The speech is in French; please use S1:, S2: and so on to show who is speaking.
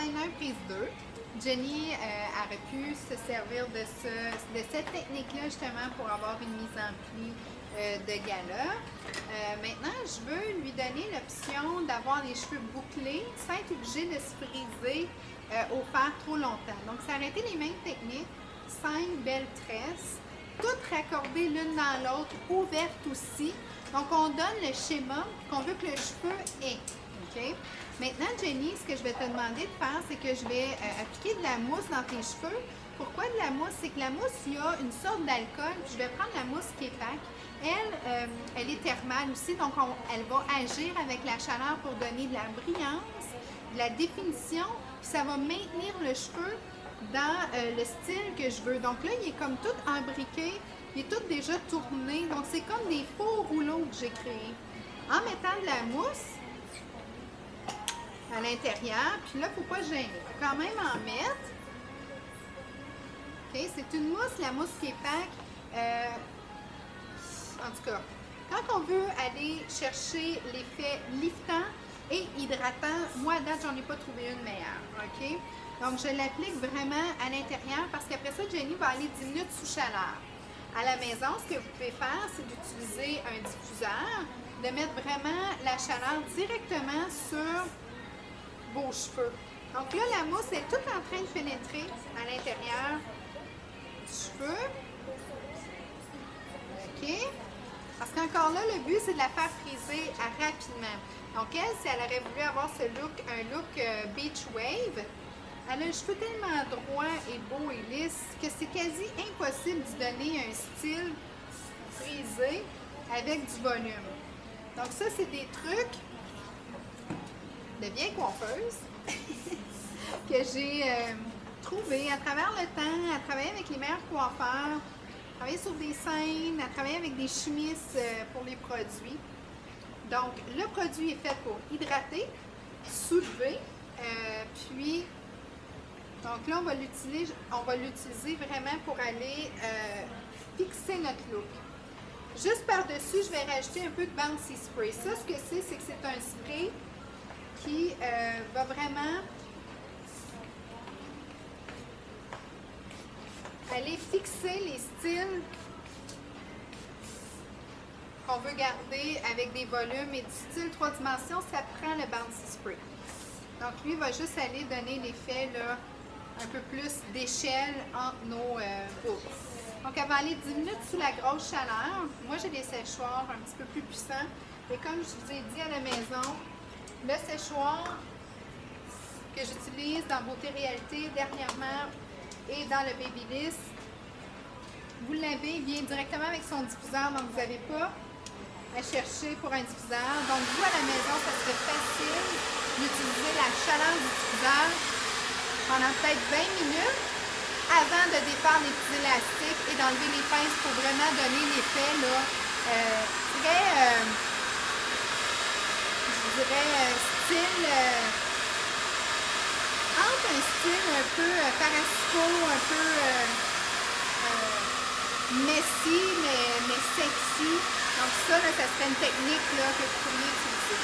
S1: scène 1, prise 2. Jenny aurait pu se servir de cette technique-là justement pour avoir une mise en pli de gala. Maintenant, je veux lui donner l'option d'avoir les cheveux bouclés sans être obligé de se friser au fer trop longtemps. Donc, ça aurait été les mêmes techniques, 5 belles tresses, toutes raccordées l'une dans l'autre, ouvertes aussi. Donc, on donne le schéma qu'on veut que le cheveu ait. Okay? Maintenant, Jenny, ce que je vais te demander de faire, c'est que je vais appliquer de la mousse dans tes cheveux. Pourquoi de la mousse? C'est que la mousse, il y a une sorte d'alcool. Je vais prendre la mousse qui est opaque. Elle est thermale aussi, donc elle va agir avec la chaleur pour donner de la brillance, de la définition, puis ça va maintenir le cheveu dans le style que je veux. Donc là, il est comme tout imbriqué, il est tout déjà tourné, donc c'est comme des faux rouleaux que j'ai créés. En mettant de la mousse à l'intérieur, puis là, il ne faut pas gêner, il faut quand même en mettre. Okay, c'est une mousse, la mousse qui est opaque. En tout cas, quand on veut aller chercher l'effet liftant et hydratant, moi à date, j'en ai pas trouvé une meilleure. OK? Donc, je l'applique vraiment à l'intérieur parce qu'après ça, Jenny va aller 10 minutes sous chaleur. À la maison, ce que vous pouvez faire, c'est d'utiliser un diffuseur, de mettre vraiment la chaleur directement sur vos cheveux. Donc là, la mousse est toute en train de pénétrer à l'intérieur du cheveu. OK? Parce qu'encore là, le but, c'est de la faire friser rapidement. Donc, elle, si elle aurait voulu avoir ce look, un look beach wave, elle a le cheveu tellement droit et beau et lisse que c'est quasi impossible de donner un style frisé avec du volume. Donc, ça, c'est des trucs de bien coiffeuse que j'ai trouvé à travers le temps, à travailler avec les meilleurs coiffeurs, à travailler sur des scènes, à travailler avec des chimistes pour les produits. Donc, le produit est fait pour hydrater, soulever, puis, donc là, on va l'utiliser vraiment pour aller fixer notre look. Juste par-dessus, je vais rajouter un peu de Bouncy Spray. Ça, ce que c'est que c'est un spray qui va vraiment aller fixer les styles qu'on veut garder avec des volumes et du style 3 dimensions, ça prend le Bouncy Spray. Donc, lui va juste aller donner l'effet là, un peu plus d'échelle entre nos boucles. Donc, elle va aller 10 minutes sous la grosse chaleur. Moi, j'ai des séchoirs un petit peu plus puissants. Et comme je vous ai dit à la maison, le séchoir que j'utilise dans Beauté Réalité dernièrement et dans le Babyliss, vous l'avez, il vient directement avec son diffuseur, donc vous n'avez pas à chercher pour un diffuseur. Donc vous, à la maison, ça serait facile d'utiliser la chaleur du diffuseur pendant peut-être 20 minutes avant de défaire les petits élastiques et d'enlever les pinces pour vraiment donner l'effet là, je dirais style entre un style un peu parasico, un peu messy, mais sexy. Donc ça, là, ça serait une technique là, que vous pourriez utiliser.